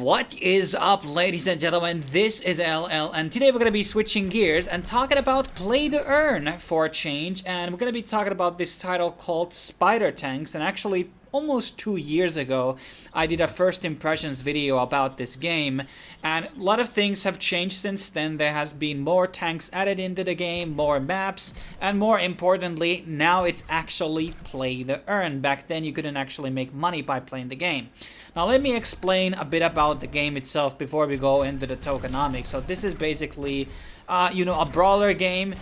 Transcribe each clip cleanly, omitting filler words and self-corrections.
What is up, ladies and gentlemen? This is LL, and today we're going to be switching gears and talking about Play-2-Earn for a change, and we're going to be talking about this title called Spider Tanks. And actually, almost 2 years ago, I did a first impressions video about this game, and a lot of things have changed since then. There has been more tanks added into the game, more maps, and more importantly, now it's actually Play-2-Earn. Back then, you couldn't actually make money by playing the game. Now, let me explain a bit about the game itself before we go into the tokenomics. So this is basically a brawler game.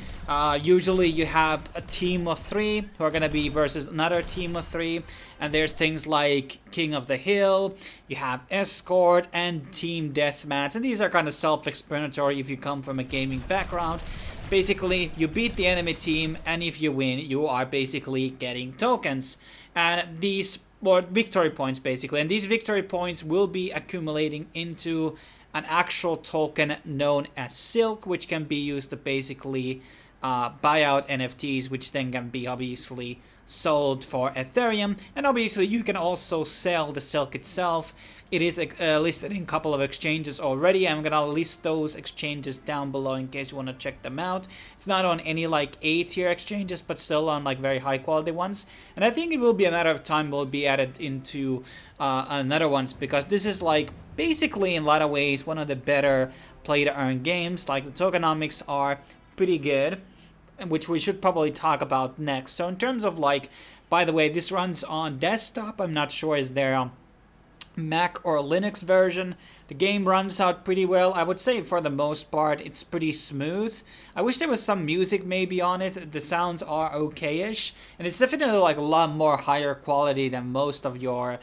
Usually you have a team of 3 who are going to be versus another team of 3. And there's things like King of the Hill, you have Escort, and Team Deathmatch. And these are kind of self-explanatory if you come from a gaming background. Basically, you beat the enemy team, and if you win, you are basically getting tokens. And these, or victory points basically. And these victory points will be accumulating into an actual token known as Silk, which can be used to basically buy out NFTs, which then can be obviously sold for Ethereum. And obviously you can also sell the Silk itself. It is listed in a couple of exchanges already. I'm gonna list those exchanges down below in case you want to check them out. It's not on any like A tier exchanges, but still on like very high quality ones. And I think it will be a matter of time will be added into another ones, because this is like basically in a lot of ways one of the better play-to-earn games. Like the tokenomics are pretty good, which we should probably talk about next. So in terms of like, by the way, this runs on desktop. I'm not sure is there a Mac or Linux version. The game runs out pretty well. I would say for the most part it's pretty smooth. I wish there was some music maybe on it. The sounds are okay-ish, and it's definitely like a lot more higher quality than most of your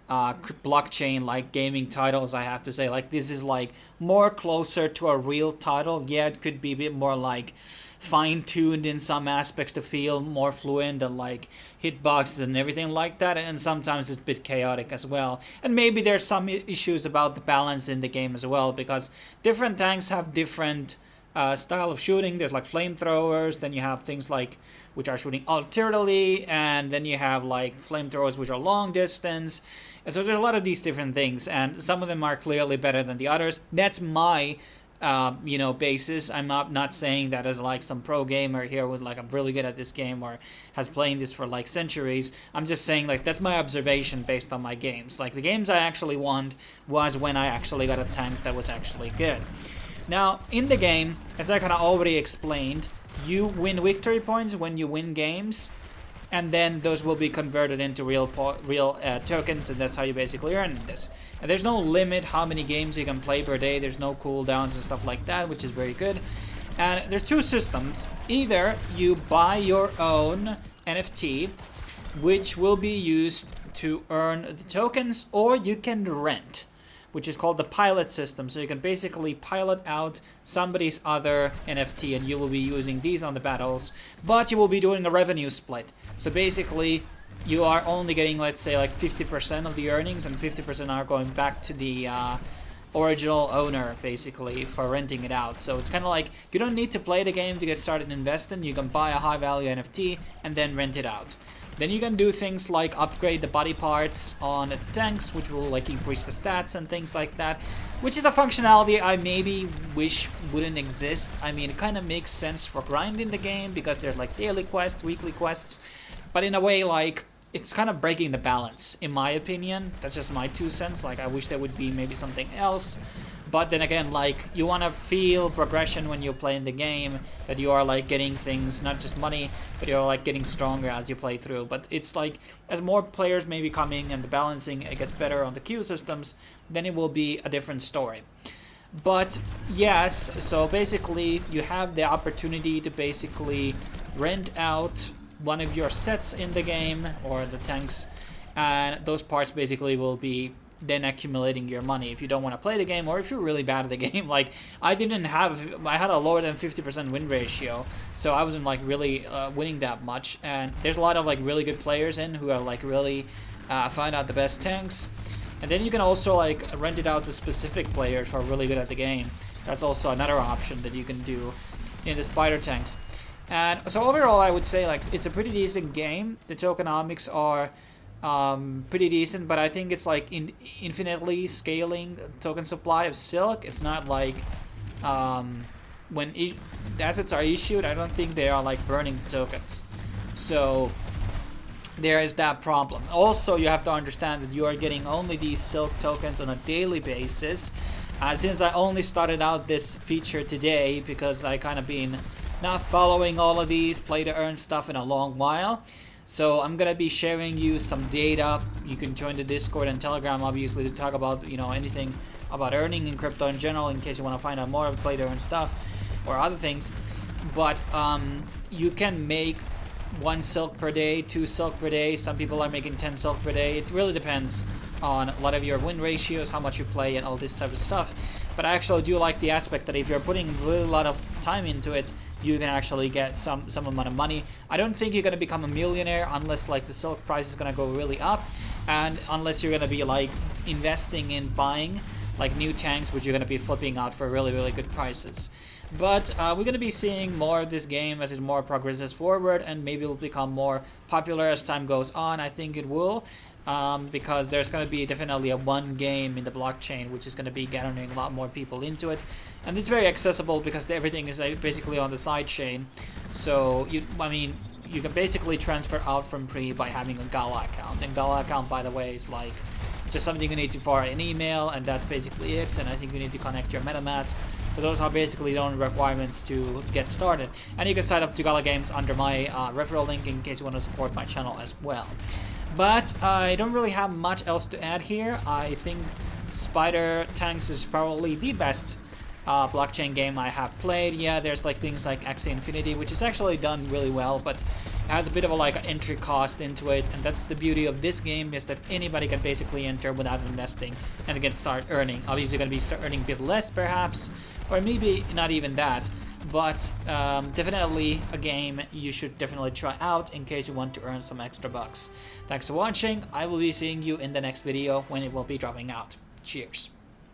blockchain like gaming titles, I have to say. Like this is like more closer to a real title. Yeah, it could be a bit more like fine-tuned in some aspects to feel more fluent and like hitboxes and everything like that, and sometimes it's a bit chaotic as well. And maybe there's some issues about the balance in the game as well, because different tanks have different style of shooting. There's like flamethrowers, then you have things like which are shooting alternately, and then you have like flamethrowers which are long distance. And so there's a lot of these different things, and some of them are clearly better than the others. That's my basis. I'm not saying that as like some pro gamer here who's like I'm really good at this game or has playing this for like centuries. I'm just saying like that's my observation based on my games. Like the games I actually won was when I actually got a tank that was actually good. Now in the game, as I kind of already explained, you win victory points when you win games, and then those will be converted into real tokens, and that's how you basically earn this. And there's no limit how many games you can play per day. There's no cooldowns and stuff like that, which is very good. And there's two systems. Either you buy your own NFT, which will be used to earn the tokens, or you can rent, which is called the pilot system. So you can basically pilot out somebody's other NFT, and you will be using these on the battles, but you will be doing a revenue split. So basically, you are only getting, let's say, like 50% of the earnings, and 50% are going back to the original owner, basically, for renting it out. So it's kind of like, you don't need to play the game to get started investing. You can buy a high-value NFT and then rent it out. Then you can do things like upgrade the body parts on the tanks, which will like increase the stats and things like that, which is a functionality I maybe wish wouldn't exist. I mean, it kind of makes sense for grinding the game because there's like daily quests, weekly quests, but in a way like it's kind of breaking the balance, in my opinion. That's just my 2 cents. Like I wish there would be maybe something else. But then again, like, you want to feel progression when you're playing the game, that you are like getting things, not just money, but you're like getting stronger as you play through. But it's like, as more players may be coming and the balancing it gets better on the queue systems, then it will be a different story. But yes, so basically you have the opportunity to basically rent out one of your sets in the game, or the tanks, and those parts basically will be then accumulating your money if you don't want to play the game, or if you're really bad at the game. Like I had a lower than 50% win ratio, so I wasn't like really winning that much. And there's a lot of like really good players in who are like really find out the best tanks, and then you can also like rent it out to specific players who are really good at the game. That's also another option that you can do in the spider tanks. And so overall I would say like it's a pretty decent game. The tokenomics are pretty decent, but I think it's like infinitely scaling token supply of silk. It's not like when the assets are issued, I don't think they are like burning the tokens. So there is that problem. Also, you have to understand that you are getting only these silk tokens on a daily basis. Since I only started out this feature today, because I kind of been not following all of these play-to-earn stuff in a long while. So I'm gonna be sharing you some data. You can join the Discord and Telegram, obviously, to talk about, you know, anything about earning in crypto in general, in case you want to find out more of play-to-earn stuff or other things. But you can make 1 silk per day, 2 silk per day. Some people are making 10 silk per day. It really depends on a lot of your win ratios, how much you play, and all this type of stuff. But I actually do like the aspect that if you're putting a really lot of time into it, you can actually get some amount of money. I don't think you're gonna become a millionaire unless like the silk price is gonna go really up, and unless you're gonna be like investing in buying like new tanks, which you're gonna be flipping out for really good prices. But we're gonna be seeing more of this game as it more progresses forward, and maybe it will become more popular as time goes on. I think it will. Because there's going to be definitely a one game in the blockchain which is going to be gathering a lot more people into it, and it's very accessible because everything is basically on the side chain. So you can basically transfer out from Pre by having a Gala account, and Gala account, by the way, is like just something you need to fire an email, and that's basically it. And I think you need to connect your MetaMask. So those are basically the only requirements to get started, and you can sign up to Gala Games under my referral link in case you want to support my channel as well. But I don't really have much else to add here. I think Spider Tanks is probably the best blockchain game I have played. Yeah, there's like things like Axie Infinity, which is actually done really well, but it has a bit of a like entry cost into it, and that's the beauty of this game, is that anybody can basically enter without investing and can start earning. Obviously, you're gonna start earning a bit less, perhaps, or maybe not even that. But definitely a game you should definitely try out in case you want to earn some extra bucks. Thanks for watching. I will be seeing you in the next video when it will be dropping out. Cheers.